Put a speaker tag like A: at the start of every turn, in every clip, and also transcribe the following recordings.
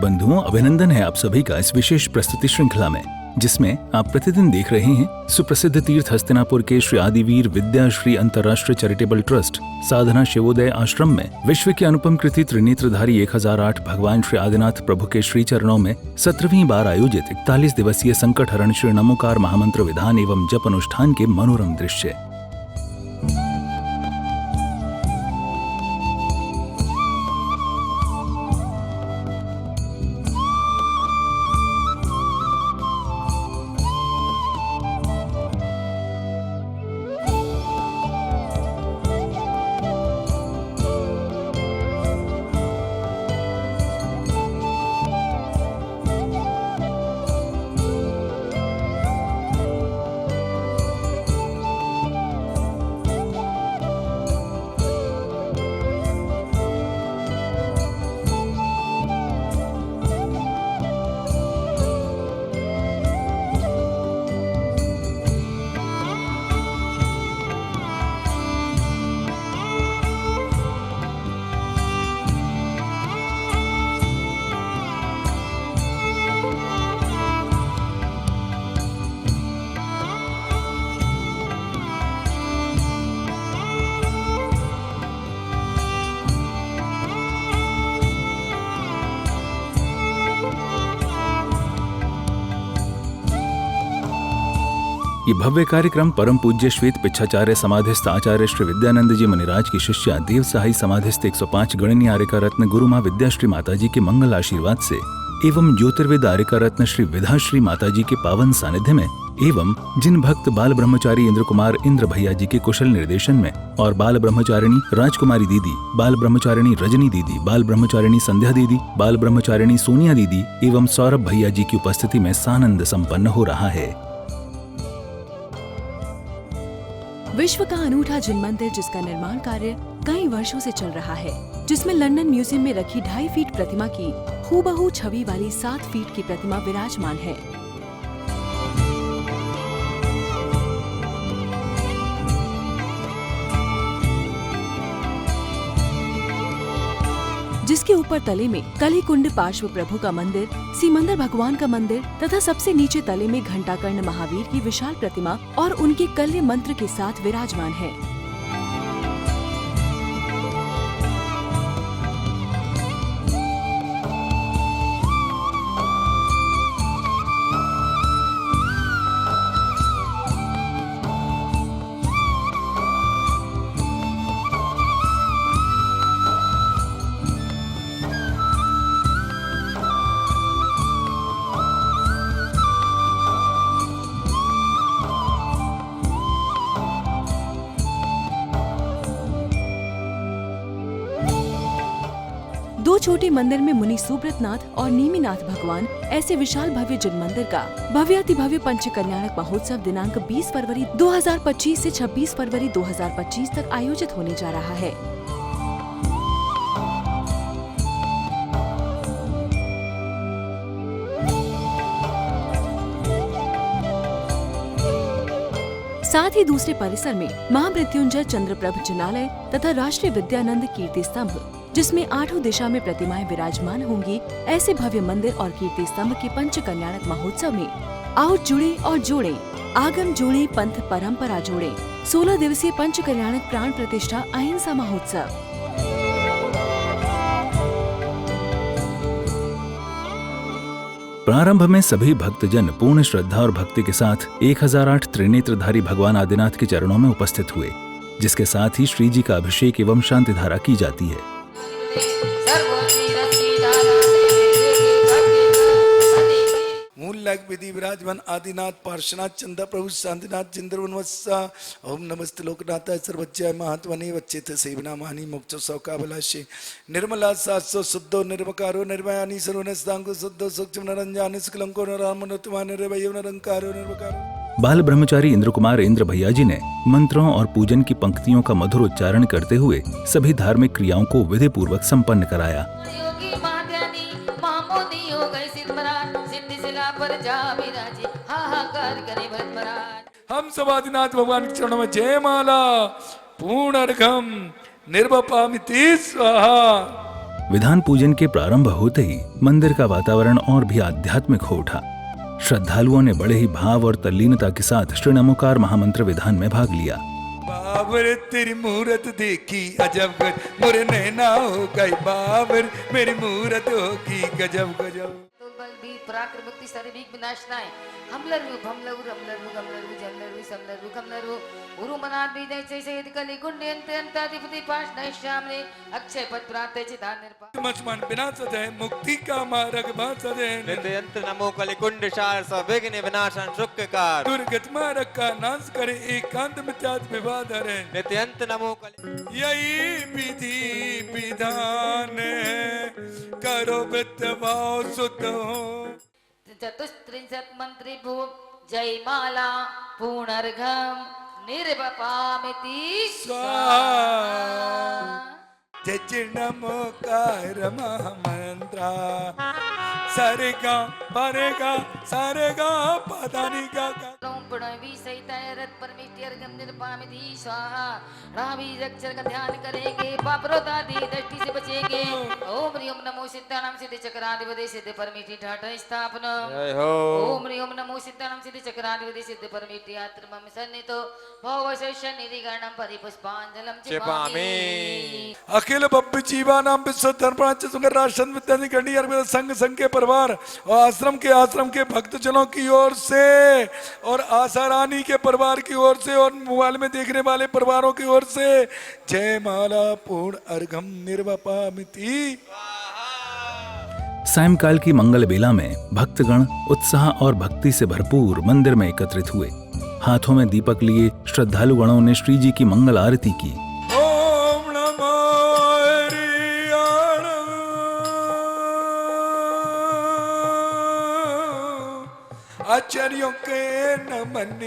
A: बंधुओं, अभिनंदन है आप सभी का इस विशेष प्रस्तुति श्रृंखला में, जिसमें आप प्रतिदिन देख रहे हैं सुप्रसिद्ध तीर्थ हस्तिनापुर के श्री आदिवीर विद्या श्री अंतर्राष्ट्रीय चैरिटेबल ट्रस्ट साधना शिवोदय आश्रम में विश्व की अनुपम कृति त्रिनेत्रधारी 1008 भगवान श्री आदिनाथ प्रभु के श्री चरणों में 17वीं बार आयोजित 41 दिवसीय संकट हरण श्री नमोकार महामंत्र विधान एवं जप अनुष्ठान के मनोरम दृश्य। ये भव्य कार्यक्रम परम पूज्य श्वेत पिच्छाचार्य समाधिस्थ आचार्य श्री विद्यानंद जी मुनिराज की शिष्या देव सहाय समाधिस्थ 105 गणनीय आर्यका रत्न गुरु माँ विद्याश्री माताजी के मंगल आशीर्वाद से एवं ज्योतिर्विद आर्यका रत्न श्री विधाश्री माताजी के पावन सानिध्य में एवं जिन भक्त बाल ब्रह्मचारी इंद्र कुमार इंद्र भैया जी के कुशल निर्देशन में और बाल ब्रह्मचारिणी राजकुमारी दीदी, बाल ब्रह्मचारिणी रजनी दीदी, बाल ब्रह्मचारिणी संध्या दीदी, बाल ब्रह्मचारिणी सोनिया दीदी एवं सौरभ भैया जी की उपस्थिति में सानंद संपन्न हो रहा है।
B: विश्व का अनूठा जिन मंदिर जिसका निर्माण कार्य कई वर्षों से चल रहा है, जिसमें लंदन म्यूजियम में रखी 2.5 फीट प्रतिमा की हूबहू छवि वाली 7 फीट की प्रतिमा विराजमान है, जिसके ऊपर तले में कली कुंड पार्श्व प्रभु का मंदिर, सीमंदर भगवान का मंदिर तथा सबसे नीचे तले में घंटाकर्ण महावीर की विशाल प्रतिमा और उनके कल्य मंत्र के साथ विराजमान है। दो छोटे मंदिर में मुनि सुब्रतनाथ और नीमिनाथ भगवान ऐसे विशाल भव्य जिन मंदिर का भव्याति भव्य पंच कल्याणक महोत्सव दिनांक 20 फरवरी 2025 से 26 फरवरी 2025 तक आयोजित होने जा रहा है। साथ ही दूसरे परिसर में महामृत्युंजय चंद्रप्रभ जिनालय तथा राष्ट्रीय विद्यानंद कीर्ति स्तंभ, जिसमें 8 दिशा में प्रतिमाएं विराजमान होंगी, ऐसे भव्य मंदिर और कीर्ति स्तंभ के पंच कल्याणक महोत्सव में आओ जुड़े और जोड़े, आगम जोड़े पंथ परंपरा जोड़े। 16 दिवसीय पंच कल्याणक प्राण प्रतिष्ठा अहिंसा महोत्सव।
A: प्रारंभ में सभी भक्तजन पूर्ण श्रद्धा और भक्ति के साथ 1008 त्रिनेत्रधारी भगवान आदिनाथ के चरणों में उपस्थित हुए, जिसके साथ ही श्री जी का अभिषेक एवं शांति धारा की जाती है।
C: मूल विधि विराजमान आदिनाथ पार्श्वनाथ चंदा प्रभु शांतिनाथ चंद्रवनवत्सा ओम नमस्ते लोकनाथाय सर्वज्ञाय महात्मने वच्चेत सेवना मानी मोक्ष सौकाबलाशे निर्मला सात्सो शुद्धो निर्वकारो निर्मयानी सर्वनस्तांगो शुद्धो सूक्ष्म नरंजानि सकलंको नरामनोत्तमा निर्वयो निरंकारो निर्वकारो।
A: बाल ब्रह्मचारी इंद्र कुमार इंद्र भैया जी ने मंत्रों और पूजन की पंक्तियों का मधुर उच्चारण करते हुए सभी धार्मिक क्रियाओं को विधि पूर्वक संपन्न कराया।
C: हम सब आदिनाथ भगवान के चरणों में जय माला पूर्ण अर्घम निर्वपामिति स्वाहा।
A: विधान पूजन के प्रारंभ होते ही मंदिर का वातावरण और भी आध्यात्मिक हो उठा। श्रद्धालुओं ने बड़े ही भाव और तल्लीनता के साथ श्री नमोकार महामंत्र विधान में भाग लिया।
C: बाबर तेरी मूरत देखी अजब गजब, मोरे नैना हो गई बाबर, मेरी मूरत होगी गजब गजब।
D: तो बलबीर पराक्रम भक्ति सर्विक विनाशनाय हमलरु भमलरु रमलरु गमलरु जमलरु समलरु कमलरु गुरु मनान विदय से सहित कली गुण्य अंत अंताधिपति पाश नैश्यामने अक्षय पद प्राप्त चिदान निर्पा
C: मचमन विनाशद है मुक्ति का मार्ग भासद है,
E: नित्यंत नमो कलिकुंड शार सविघ्न विनाशन शुक्कार
C: दुर्गत मार्ग का नाश करे एकांत मिथ्यात्व विवाद है।
E: नित्यंत नमो कलि
C: यही विधि विधान है, करो विद्वान सुत हो।
D: चतुस्त्रिंशत् मंत्री भू जय माला पुनर्घम निर्वपामिति स्वाहा।
C: जय नमोकार महामंत्रा सारेगा परेगा सारेगा पदानिगा
D: प्रणवी सहित रथ परमेश्वर निर्पामिति स्वाहा। रावी अक्षर का ध्यान करेंगे पापरोतादि दृष्टि से बचेंगे। ओम ह्रीं नमो सिद्धानाम सिद्धि चक्राधिपति सिद्ध परमेष्टि ठाठ स्थापना।
E: जय हो
D: ओम ह्रीं नमो सिद्धानाम सिद्धि चक्राधिपति सिद्ध परमेष्टि आत्मम सन्नितो भवशस्य निधि गणम परिपुष्पांजलम
E: चिपामि।
C: अखिल बब्ब जीवानाम विश्व धर्मराज सुंदर राशन विद्यानि गणी अर्पित संघ संघ के परिवार और आश्रम के भक्तजनों की ओर से और आशा रानी के परिवार की ओर से और मोबाइल में देखने वाले परिवारों की ओर से जय माला पूर्ण अर्घम निर्वपामिति।
A: सायंकाल की मंगल बेला में भक्तगण उत्साह और भक्ति से भरपूर मंदिर में एकत्रित हुए। हाथों में दीपक लिए श्रद्धालु गणों ने श्री जी की मंगल आरती की।
C: ओम नमो हरियाणा आचार्यों के नमन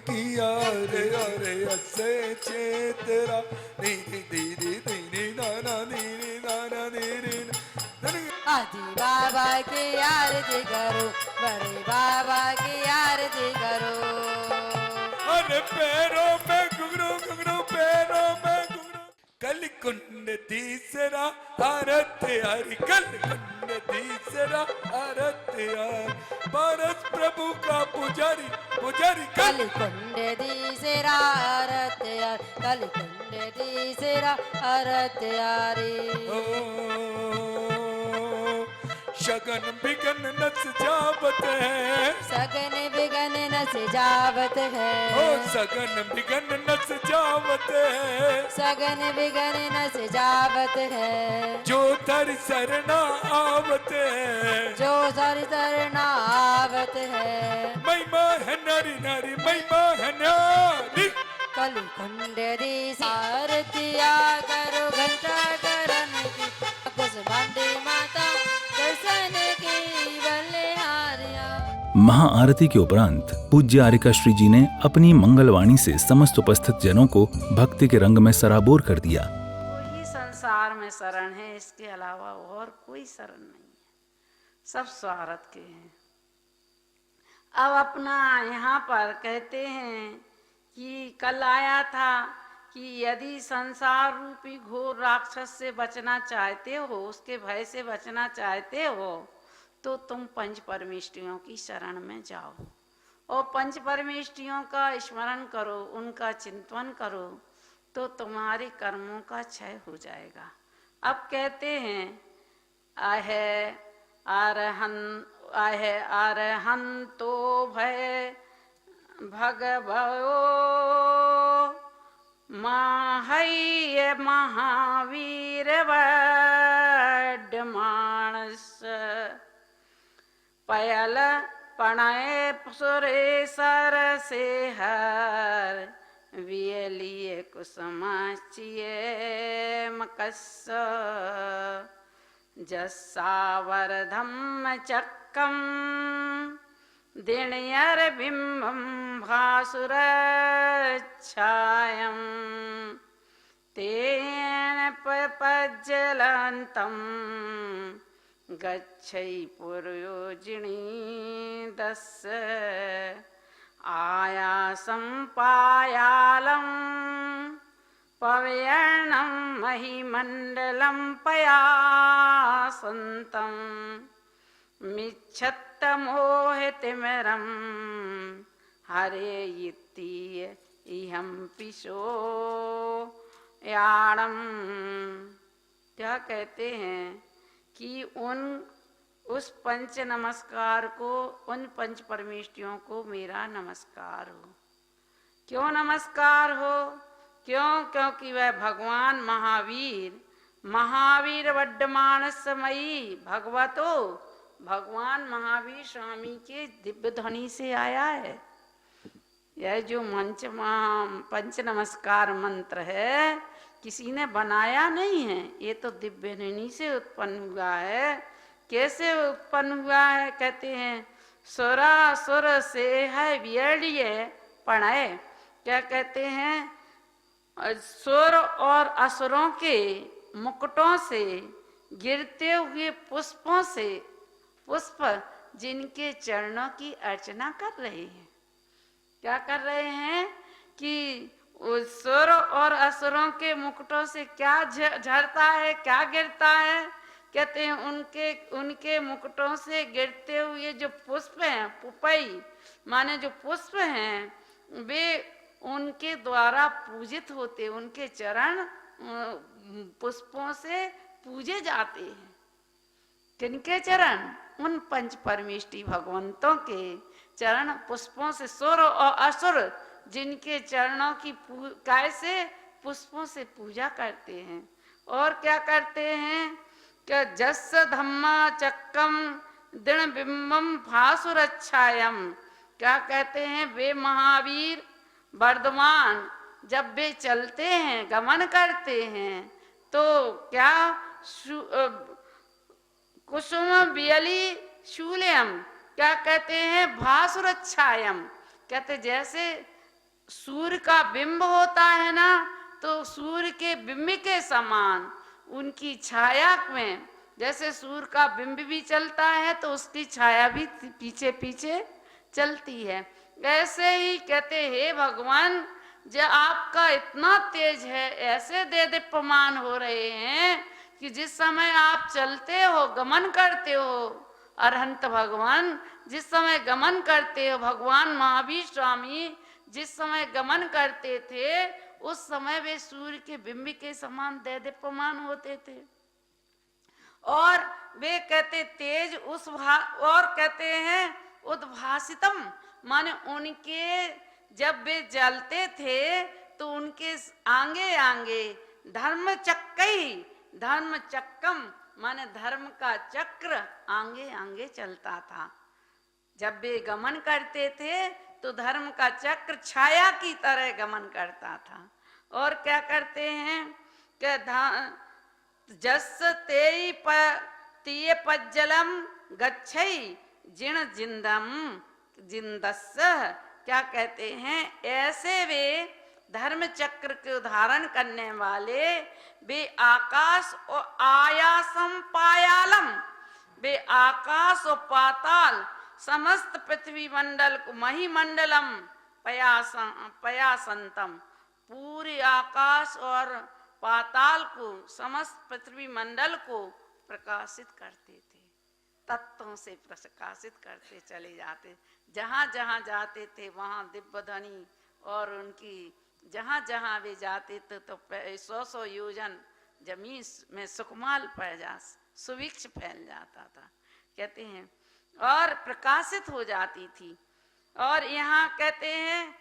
C: की अरे अरे असे चेतरा धीरे धीरे धीरे नाना धीरे नाना धीरे
D: आदि बाबा की आरती करो बड़े बाबा की आरती करो।
C: अरे पैरों में घुंघरू घुंघरू पैरों में घुंघरू कलिकुंड तीसरा आरती हरि कलिकुंड तीसरा आरती हरि पारस प्रभु का पुजारी पुजारी
D: कलिकुंड तीसरा आरती हरि कलिकुंड तीसरा आरती हरि।
C: शगन बिगन नच जावत है
D: सगन बिगन नच जावत है
C: ओ सगन बिगन नच जावत है
D: सगन बिगन नच जावत है
C: जो धर सरना आवत है
D: जो सर सरना आवत है
C: महिमा है नारी नारी महिमा है नारी
D: कलिकुंड दी सारथिया करो घंटा करन की कुसुमांडी माता दर्शन की बलिहारिया।
A: महाआरती के उपरांत पूज्य आर्यका श्री जी ने अपनी मंगलवाणी से समस्त उपस्थित जनों को भक्ति के रंग में सराबोर कर दिया।
F: कोई संसार में शरण है, इसके अलावा और कोई शरण नहीं है, सब स्वार्थ के हैं। अब अपना यहाँ पर कहते हैं कि कल आया था कि यदि संसार रूपी घोर राक्षस से बचना चाहते हो, उसके भय से बचना चाहते हो, तो तुम पंच परमेष्टियों की शरण में जाओ और पंच परमेष्टियों का स्मरण करो, उनका चिंतन करो, तो तुम्हारे कर्मों का क्षय हो जाएगा। अब कहते हैं आहे अरहंतो भय भगवो माहय महावीर वड मानस पयल पणय सुरेसर से हर वियलिए कुसुमाचिए मकस्स जस्सावरधम चक्कम दिण्यर बिंबम भासुरच्छायं तेन पज्जलन्तं गच्छै पुरयोजिनी दस्य आयासं पायालं पवयर्णं महिमण्डलं पयासन्तं मिच्छत्तमोहतिमिरं हरे इति इहं पिशो याणम। क्या कहते हैं कि उस पंच नमस्कार को, उन पंच परमेष्टियों को मेरा नमस्कार हो। क्यों नमस्कार हो? क्योंकि वह भगवान महावीर वड्डमानसमयी भगवतो, भगवान महावीर स्वामी के दिव्य ध्वनि से आया है। यह जो पंच नमस्कार मंत्र है किसी ने बनाया नहीं है, ये तो दिव्य ध्वनि से उत्पन्न हुआ है। कैसे उत्पन्न हुआ है? कहते हैं सुरासुर से है व्यर्ड्य प्रणय। क्या कहते हैं? सुर और असुरों के मुकुटों से गिरते हुए पुष्पों से, पुष्प जिनके चरणों की अर्चना कर रहे हैं। क्या कर रहे हैं कि सुर और असुरों के मुकुटों से क्या झरता है, क्या गिरता है? कहते हैं उनके मुकुटों से गिरते हुए जो पुष्प हैं, पुपई माने जो पुष्प हैं, वे उनके द्वारा पूजित होते, उनके चरण पुष्पों से पूजे जाते हैं। किनके चरण? उन पंच परमेष्टि भगवंतों के चरण पुष्पों से, सुर और असुर जिनके चरणों की कैसे पुष्पों से पूजा करते हैं। और क्या करते हैं कि जस धम्मा चक्कम दृढ़ बिंबम भासुरच्छायम। क्या कहते हैं? वे महावीर वर्धमान जब वे चलते हैं, गमन करते हैं, तो क्या कुसुम बियली शूल्यम। क्या कहते हैं? भासुरच्छायम। कहते जैसे सूर्य का बिंब होता है ना, तो सूर्य के बिंब के समान उनकी छाया में, जैसे सूर्य का बिंब भी चलता है तो उसकी छाया भी पीछे पीछे चलती है। ऐसे ही कहते हे भगवान, जो आपका इतना तेज है, ऐसे देदीप्यमान हो रहे हैं कि जिस समय आप चलते हो, गमन करते हो, अरहंत भगवान जिस समय गमन करते हो, भगवान महावीर स्वामी जिस समय गमन करते थे, उस समय वे सूर्य के बिंब के समान देदीप्यमान होते थे। और वे कहते तेज और कहते हैं उद्भासितम, माने उनके जब वे जलते थे तो उनके आगे आगे धर्म चक्कम माने धर्म का चक्र आगे आगे चलता था। जब वे गमन करते थे तो धर्म का चक्र छाया की तरह गमन करता था। और क्या करते हैं कि जस तेय पज्जलम गच्छई जिण जिंदस्स। क्या कहते हैं? ऐसे वे धर्म चक्र को धारण करने वाले, वे आकाश और आयासम पायालम, वे आकाश और पाताल समस्त पृथ्वी मंडल को, महिमंडलम पयासंतम, पूरे आकाश और पाताल को, समस्त पृथ्वी मंडल को प्रकाशित करते थे। तत्वों से प्रकाशित करते चले जाते। जहाँ जहाँ जाते थे वहाँ दिव्य ध्वनि, और उनकी जहाँ जहाँ वे जाते थे तो 100 योजन जमीन में सुकमाल सुविक्ष फैल जाता था। कहते हैं और प्रकाशित हो जाती थी। और यहाँ कहते हैं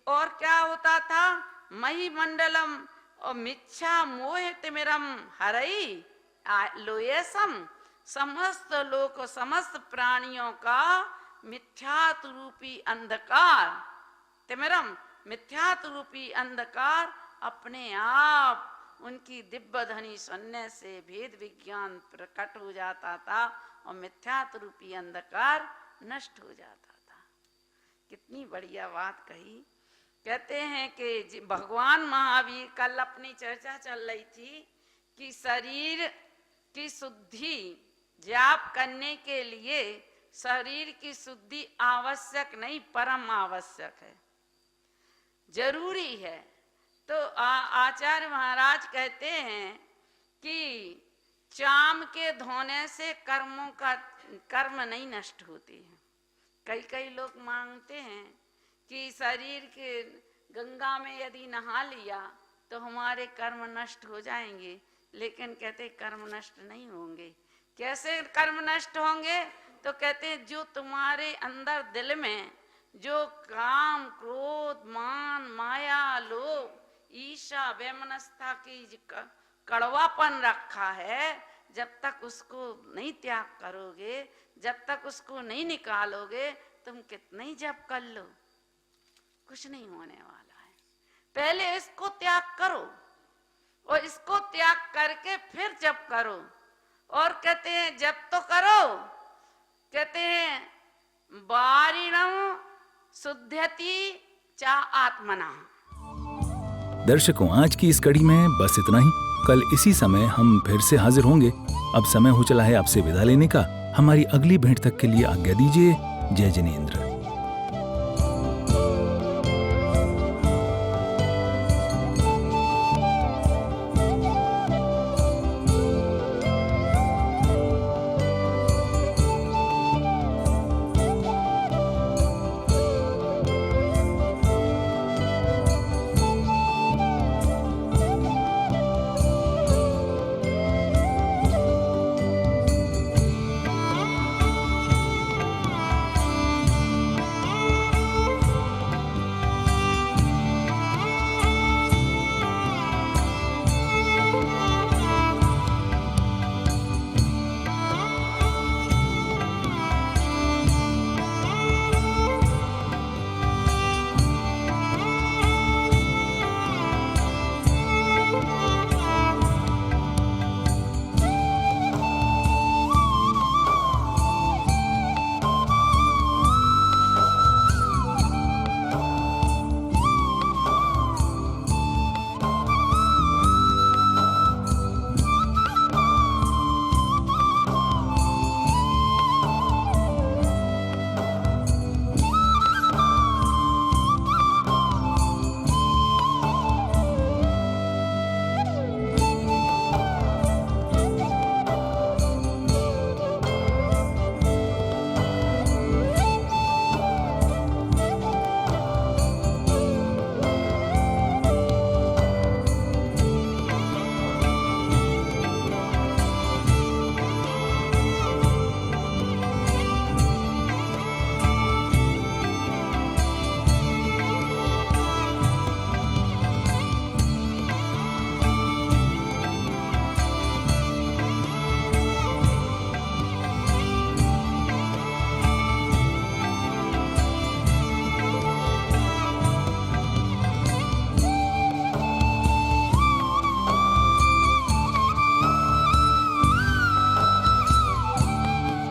F: और क्या होता था? महिमंडलम और मिच्छा मोहितमिरम हरई लोयसम, समस्त लोक समस्त प्राणियों का मिथ्यात्व रूपी अंधकार, तिमिरम मिथ्यात्व रूपी अंधकार अपने आप उनकी दिव्य ध्वनि सुनने से भेद विज्ञान प्रकट हो जाता था और मिथ्यात्व रूपी अंधकार नष्ट हो जाता था। कितनी बढ़िया बात कही। कहते हैं कि भगवान महावीर, कल अपनी चर्चा चल रही थी कि शरीर की शुद्धि जाप करने के लिए शरीर की शुद्धि आवश्यक नहीं, परम आवश्यक है, जरूरी है। तो आचार्य महाराज कहते हैं कि चाम के धोने से कर्म नहीं नष्ट होते हैं। कई कई लोग मांगते हैं कि शरीर के गंगा में यदि नहा लिया तो हमारे कर्म नष्ट हो जाएंगे, लेकिन कहते कर्म नष्ट नहीं होंगे। कैसे कर्म नष्ट होंगे? तो कहते हैं जो तुम्हारे अंदर दिल में जो काम, क्रोध, मान, माया, लोभ, ईर्ष्या, वैमनस्यता की कड़वापन रखा है, जब तक उसको नहीं त्याग करोगे, जब तक उसको नहीं निकालोगे, तुम कितना ही जप कर लो कुछ नहीं होने वाला है। पहले इसको त्याग करो और इसको त्याग करके फिर जप करो। और कहते हैं जप तो करो, कहते हैं वारिणम शुद्धति चा आत्मना।
A: दर्शकों, आज की इस कड़ी में बस इतना ही। कल इसी समय हम फिर से हाजिर होंगे। अब समय हो चला है आपसे विदा लेने का। हमारी अगली भेंट तक के लिए आज्ञा दीजिए। जय जिनेंद्र।